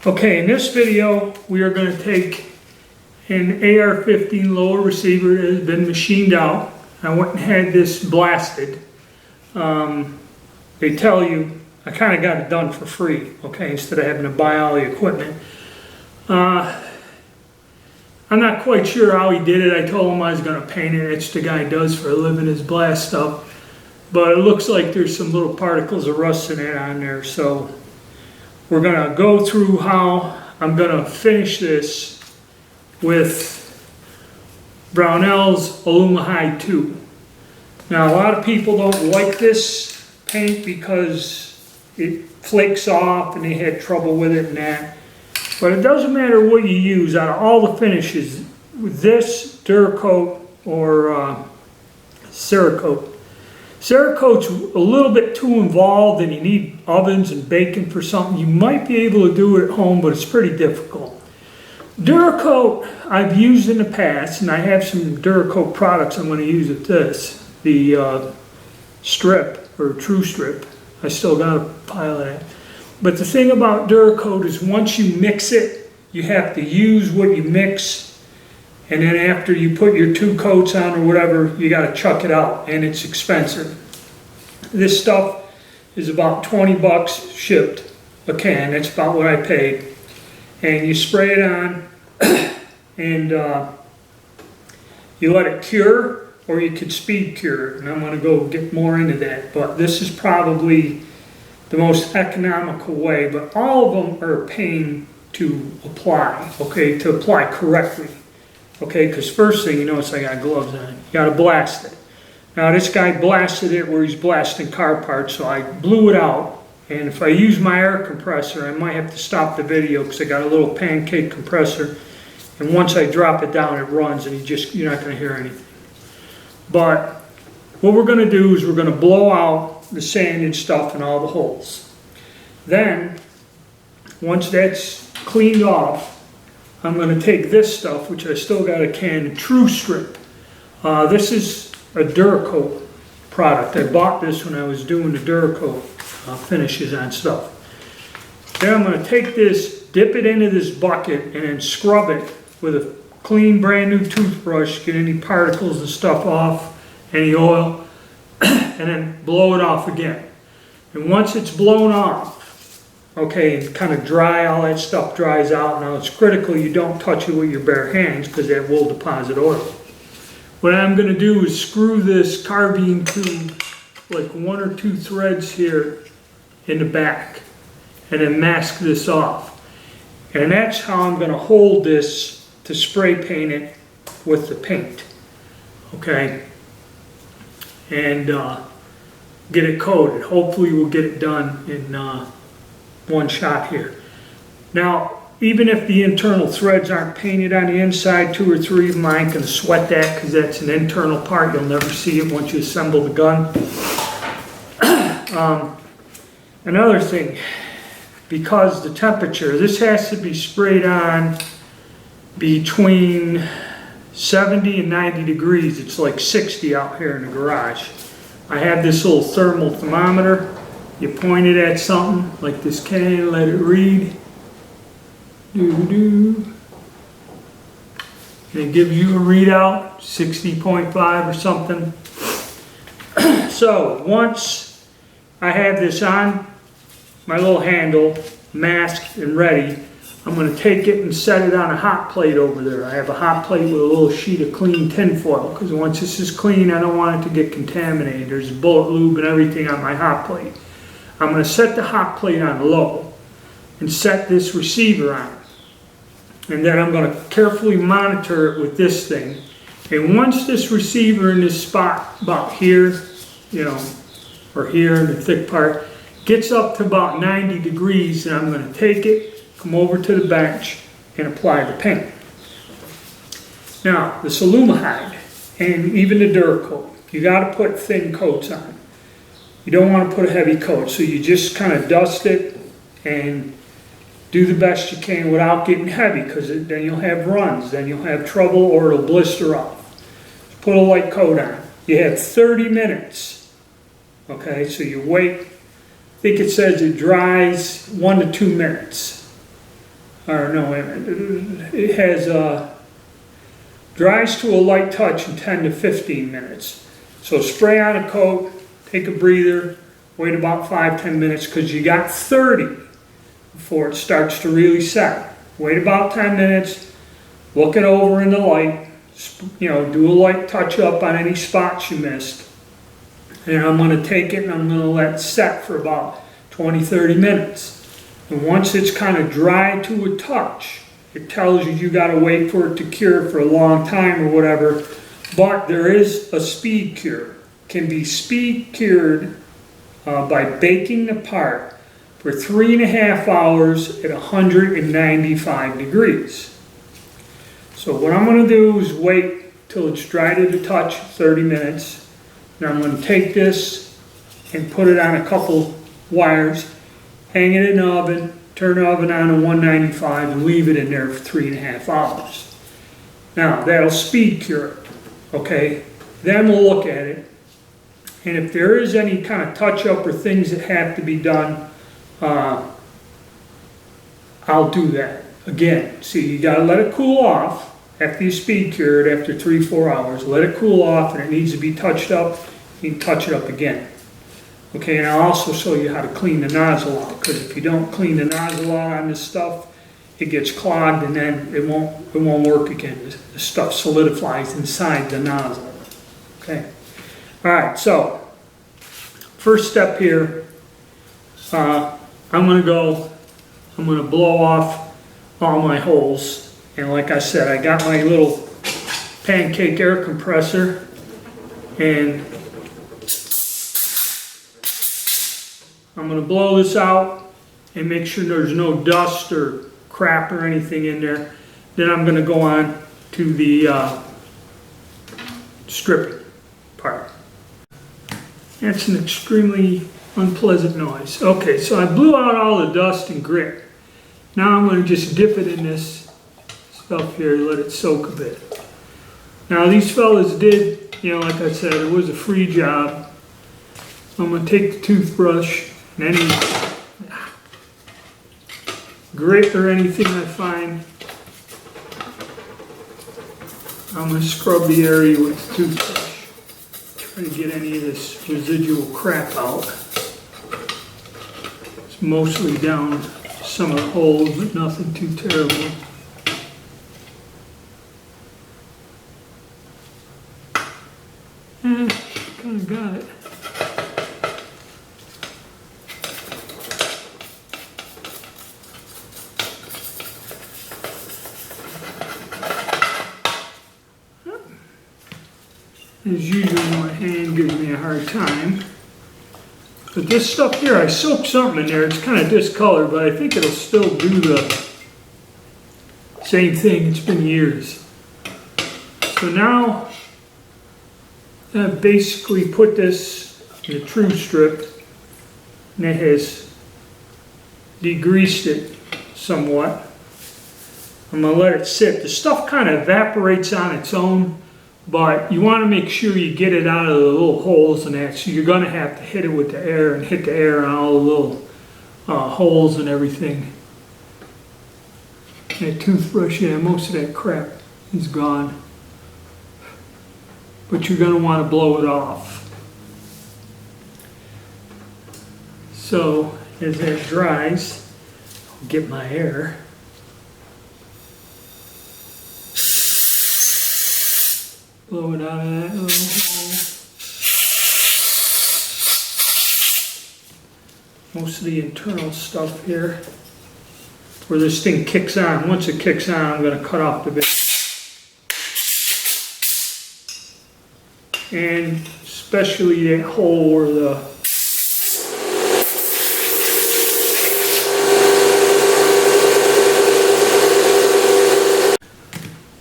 Okay, in this video, we are going to take an AR-15 lower receiver that has been machined out. I went and had this blasted. They tell you, I kind of got it done for free, okay, instead of having to buy all the equipment. I'm not quite sure how he did it. I told him I was going to paint it. It's the guy does for a living, his blast stuff. But it looks like there's some little particles of rust in it on there, so we're going to go through how I'm going to finish this with Brownells Aluma Hyde 2. Now, a lot of people don't like this paint because it flakes off and they had trouble with it and that. But it doesn't matter what you use out of all the finishes, with this, Duracoat, or Cerakote. Cerakote's a little bit too involved and you need ovens and bacon for something. You might be able to do it at home, but it's pretty difficult. Duracoat I've used in the past, and I have some Duracoat products I'm going to use with this. The strip, or true strip. I still got a pile of that. But the thing about Duracoat is once you mix it, you have to use what you mix. And then after you put your 2 coats on or whatever, you got to chuck it out, and it's expensive. This stuff is about 20 bucks shipped a can. That's about what I paid. And you spray it on, and you let it cure, or you could speed cure it. And I'm going to go get more into that. But this is probably the most economical way. But all of them are a pain to apply, okay, to apply correctly. Okay, because first thing you notice I got gloves on. You got to blast it. Now this guy blasted it where he's blasting car parts, so I blew it out. And if I use my air compressor, I might have to stop the video because I got a little pancake compressor. And once I drop it down, it runs, and you're not going to hear anything. But what we're going to do is we're going to blow out the sanded stuff in all the holes. Then, once that's cleaned off, I'm going to take this stuff, which I still got a can of True Strip. This is a Duracoat product. I bought this when I was doing the Duracoat finishes on stuff. Then I'm going to take this, dip it into this bucket, and then scrub it with a clean, brand new toothbrush, get any particles and stuff off, any oil, and then blow it off again. And once it's blown off, okay, and kind of dry, all that stuff dries out. Now it's critical you don't touch it with your bare hands because that will deposit oil. What I'm going to do is screw this carbine tube like 1 or 2 threads here in the back and then mask this off. And that's how I'm going to hold this to spray paint it with the paint. Okay? And get it coated. Hopefully we'll get it done in one shot here. Now, even if the internal threads aren't painted on the inside, 2 or 3 of them, I ain't going to sweat that because that's an internal part. You'll never see it once you assemble the gun. Another thing, because the temperature, this has to be sprayed on between 70 and 90 degrees. It's like 60 out here in the garage. I have this little thermal thermometer. You point it at something, like this can, let it read. And it gives you a readout, 60.5 or something. So, once I have this on my little handle, masked and ready, I'm going to take it and set it on a hot plate over there. I have a hot plate with a little sheet of clean tin foil, because once this is clean, I don't want it to get contaminated. There's bullet lube and everything on my hot plate. I'm going to set the hot plate on low and set this receiver on. And then I'm going to carefully monitor it with this thing. And once this receiver in this spot about here, you know, or here in the thick part, gets up to about 90 degrees, then I'm going to take it, come over to the bench, and apply the paint. Now, this Aluma Hyde, and even the Duracoat, you got to put thin coats on. You don't want to put a heavy coat, so you just kind of dust it and do the best you can without getting heavy, because then you'll have runs, then you'll have trouble, or it'll blister off. Put a light coat on. You have 30 minutes. Okay, so you wait. I think it says it dries 1 to 2 minutes. or no, it has dries to a light touch in 10 to 15 minutes. So spray on a coat, take a breather, wait about 5-10 minutes because you got 30 before it starts to really set. Wait about 10 minutes, look it over in the light, you know, do a light touch up on any spots you missed. And I'm going to take it and I'm going to let it set for about 20-30 minutes. And once it's kind of dry to a touch, it tells you you got to wait for it to cure for a long time or whatever. But there is a speed cure. It can be speed cured by baking the part for 3.5 hours at 195 degrees. So what I'm going to do is wait till it's dry to the touch, 30 minutes. Now I'm going to take this and put it on a couple wires, hang it in the oven, turn the oven on to 195 and leave it in there for 3.5 hours. Now that'll speed cure it, okay? Then we'll look at it. And if there is any kind of touch up or things that have to be done, I'll do that. Again, see, you gotta let it cool off after you speed cure it after 3-4 hours. Let it cool off and it needs to be touched up. You can touch it up again. Okay, and I'll also show you how to clean the nozzle out, because if you don't clean the nozzle out on this stuff, it gets clogged and then it won't work again. The stuff solidifies inside the nozzle. Okay. All right, so first step here, I'm going to blow off all my holes. And like I said, I got my little pancake air compressor, and I'm going to blow this out and make sure there's no dust or crap or anything in there. Then I'm going to go on to the stripping part. That's an extremely unpleasant noise. Okay, so I blew out all the dust and grit. Now I'm going to just dip it in this stuff here, let it soak a bit. Now these fellas did, you know, like I said, it was a free job. I'm going to take the toothbrush and any grit or anything I find, I'm going to scrub the area with the toothbrush. Try to get any of this residual crap out. It's mostly down some of the holes, but nothing too terrible. Kind of got it. As usual, my hand gives me a hard time. But this stuff here, I soaked something in there. It's kind of discolored, but I think it'll still do the same thing. It's been years. So now, I've basically put this in a true strip, and it has degreased it somewhat. I'm going to let it sit. The stuff kind of evaporates on its own, but you want to make sure you get it out of the little holes and that, so you're going to have to hit it with the air and hit the air on all the little holes and everything. That toothbrush, yeah, most of that crap is gone. But you're going to want to blow it off. So as that dries, I'll get my air. Blow it out of that little hole. Most of the internal stuff here, where this thing kicks on. Once it kicks on, I'm going to cut off the bit. And especially that hole where the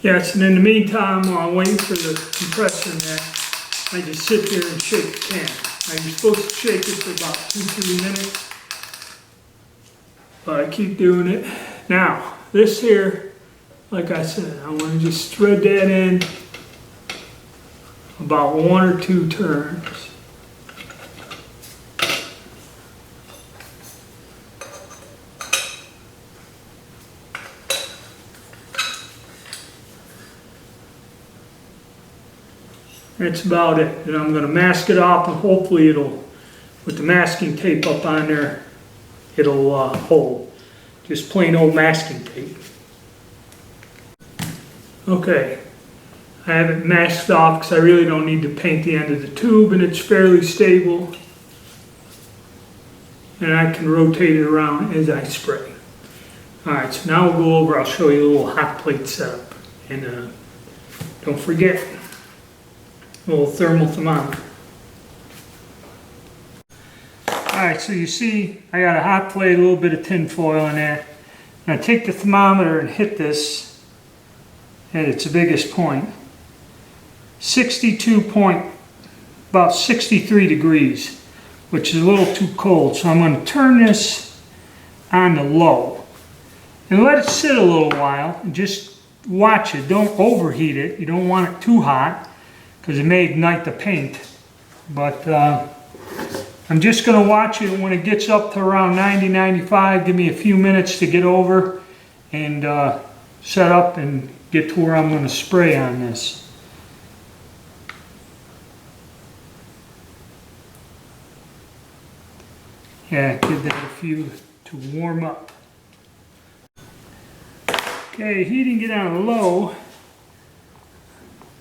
yes, and in the meantime, while I'm waiting for the compressor net, I just sit there and shake the can. Now you're supposed to shake it for about 2-3 minutes, but I keep doing it. Now, this here, like I said, I want to just thread that in about 1 or 2 turns. That's about it. And I'm going to mask it off, and hopefully it'll, with the masking tape up on there, it'll hold. Just plain old masking tape. Okay, I have it masked off because I really don't need to paint the end of the tube, and it's fairly stable. And I can rotate it around as I spray. Alright, so now we'll go over, I'll show you a little hot plate setup. And don't forget, a little thermal thermometer. Alright, so you see I got a hot plate, a little bit of tin foil in there. And I take the thermometer and hit this at its biggest point. 62 point, about 63 degrees, which is a little too cold. So I'm going to turn this on the low and let it sit a little while and just watch it. Don't overheat it. You don't want it too hot because it may ignite the paint. But I'm just going to watch it. When it gets up to around 90, 95, give me a few minutes to get over and set up and get to where I'm going to spray on this. Yeah, give that a few to warm up. Okay, heating it on low.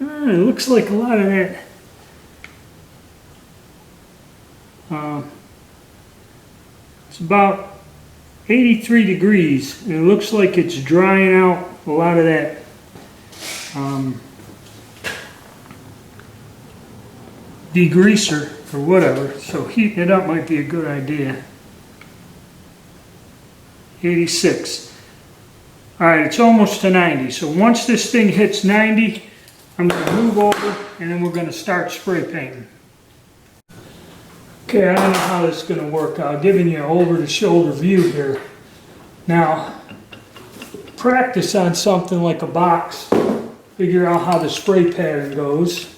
It looks like a lot of that. It's about 83 degrees, and it looks like it's drying out a lot of that degreaser or whatever, so heating it up might be a good idea. 86. Alright, it's almost to 90, so once this thing hits 90, I'm going to move over and then we're going to start spray painting. Okay, I don't know how this is going to work out. Giving you an over-the-shoulder view here. Now, practice on something like a box. Figure out how the spray pattern goes.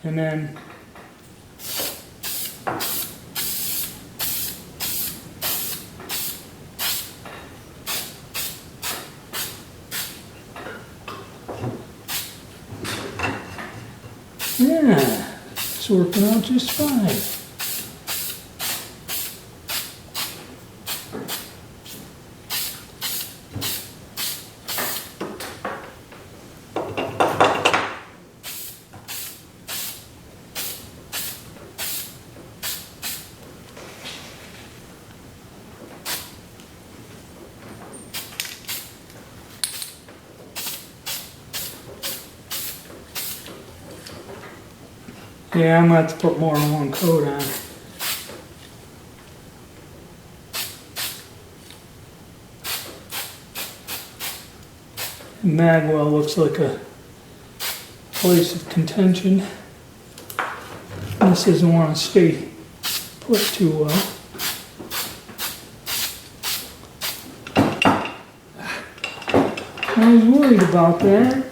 And then yeah, it's working out just fine. Yeah, I'm going to have to put more than one coat on. Magwell looks like a place of contention. This doesn't want to stay put too well. I was worried about that.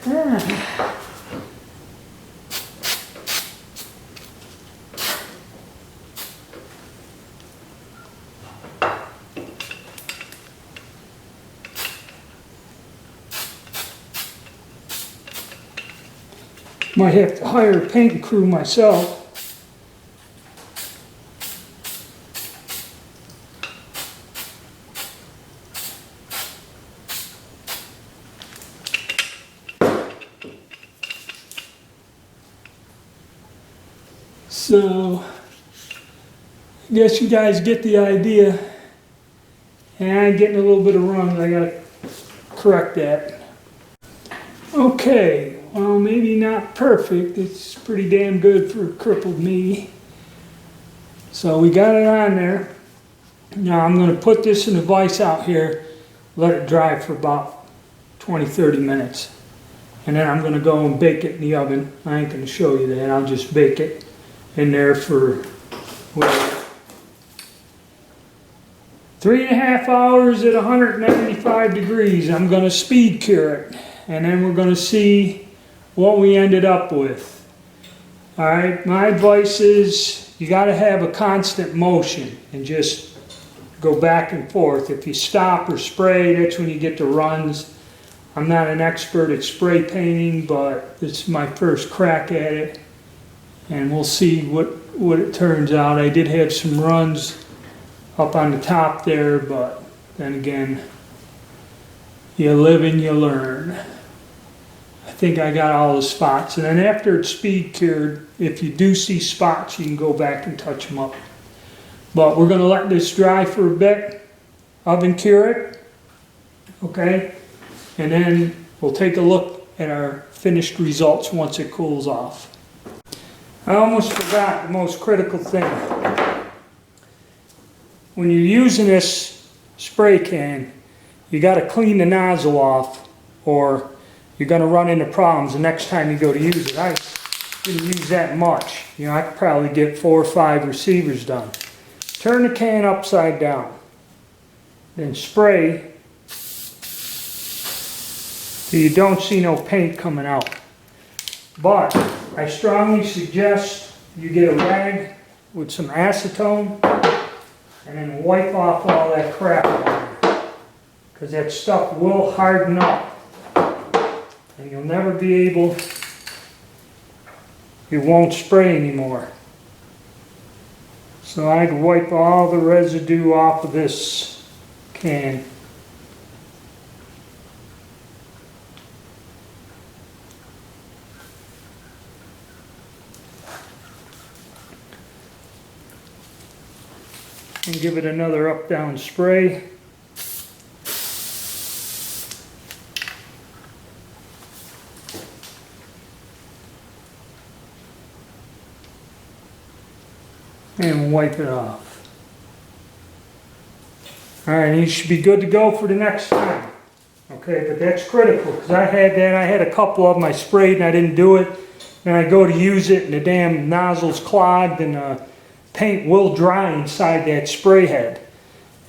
Might have to hire a painting crew myself. So, I guess you guys get the idea. And I'm getting a little bit of run, I gotta correct that. Okay. Well, maybe not perfect. It's pretty damn good for crippled me. So we got it on there. Now I'm going to put this in a vise out here, let it dry for about 20-30 minutes. And then I'm going to go and bake it in the oven. I ain't going to show you that. I'll just bake it in there for, well, 3.5 hours at 195 degrees. I'm going to speed cure it. And then we're going to see what we ended up with. Alright, my advice is you got to have a constant motion and just go back and forth. If you stop or spray, that's when you get the runs. I'm not an expert at spray painting, but it's my first crack at it. And we'll see what it turns out. I did have some runs up on the top there, but then again, you live and you learn. I think I got all the spots. And then after it's speed cured, if you do see spots, you can go back and touch them up. But we're going to let this dry for a bit, oven cure it, okay? And then we'll take a look at our finished results once it cools off. I almost forgot the most critical thing. When you're using this spray can, you got to clean the nozzle off, or you're going to run into problems the next time you go to use it. I didn't use that much. You know, I could probably get 4 or 5 receivers done. Turn the can upside down, then spray so you don't see no paint coming out. But I strongly suggest you get a rag with some acetone and then wipe off all that crap on there, because that stuff will harden up and you'll never be able, you won't spray anymore. So I'd wipe all the residue off of this can. And give it another up-down spray. And wipe it off. Alright, you should be good to go for the next time. Okay, but that's critical, because I had a couple of them I sprayed and I didn't do it. Then I go to use it and the damn nozzle's clogged and paint will dry inside that spray head,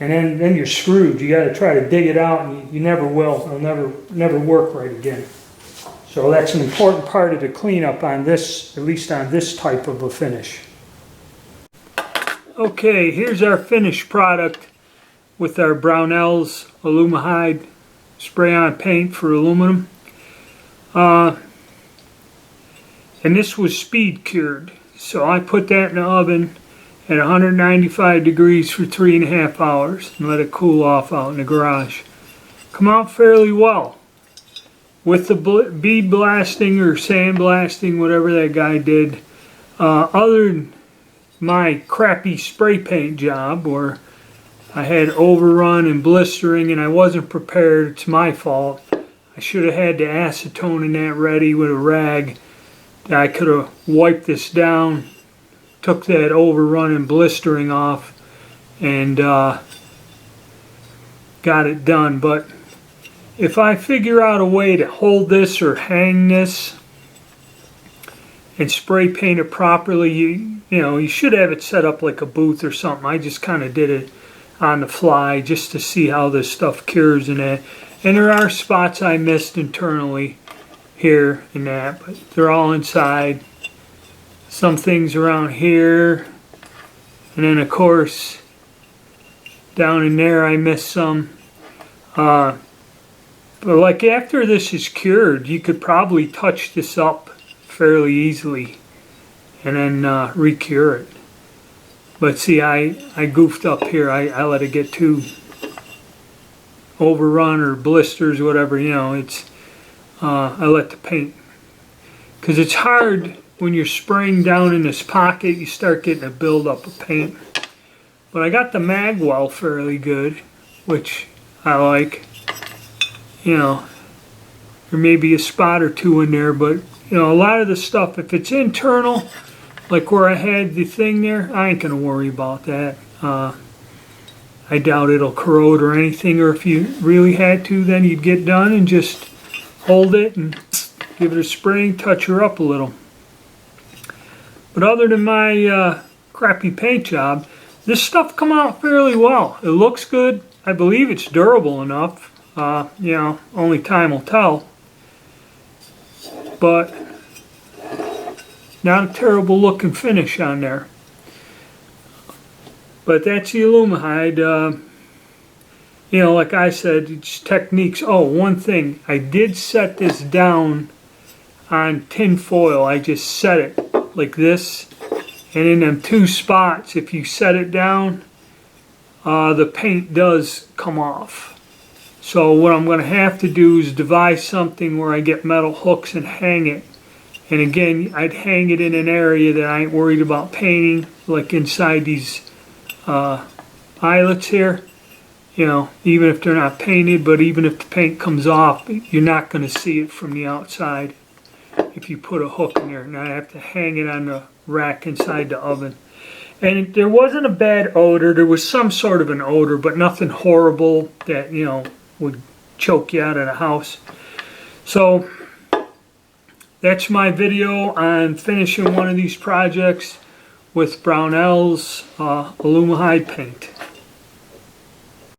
and then you're screwed. You got to try to dig it out, and you never will. It'll never work right again. So that's an important part of the cleanup on this, at least on this type of a finish. Okay, here's our finished product with our Brownells Aluma Hyde spray-on paint for aluminum. And this was speed cured, so I put that in the oven at 195 degrees for 3.5 hours and let it cool off out in the garage. Come out fairly well. With the bead blasting or sand blasting, whatever that guy did, other than my crappy spray paint job where I had overrun and blistering and I wasn't prepared, it's my fault. I should have had the acetone in that ready with a rag. I could have wiped this down, took that overrun and blistering off, and got it done. But if I figure out a way to hold this or hang this and spray paint it properly, you know, you should have it set up like a booth or something. I just kind of did it on the fly just to see how this stuff cures and that. And there are spots I missed internally here and that, but they're all inside. Some things around here, and then of course down in there I missed some. But like after this is cured, you could probably touch this up fairly easily and then re-cure it. But see, I goofed up here. I let it get too overrun or blisters, whatever, you know. It's I let the paint, because it's hard when you're spraying down in this pocket, you start getting a buildup of paint. But I got the mag well fairly good, which I like. You know, there may be a spot or two in there, but you know, a lot of the stuff, if it's internal, like where I had the thing there, I ain't gonna worry about that. I doubt it'll corrode or anything, or if you really had to, then you'd get done and just hold it and give it a spray and touch her up a little. But other than my crappy paint job, this stuff come out fairly well. It looks good. I believe it's durable enough. You know, only time will tell. But not a terrible looking finish on there. But that's the Aluma Hyde. you know, like I said, it's techniques. Oh, one thing, I did set this down on tin foil. I just set it like this, and in them two spots, if you set it down, the paint does come off. So what I'm going to have to do is devise something where I get metal hooks and hang it. And again, I'd hang it in an area that I ain't worried about painting, like inside these eyelets here. You know, even if they're not painted, but even if the paint comes off, you're not going to see it from the outside if you put a hook in there. Now I have to hang it on the rack inside the oven. And there wasn't a bad odor. There was some sort of an odor, but nothing horrible that, you know, would choke you out of the house. So that's my video on finishing one of these projects with Brownells Aluma Hyde paint.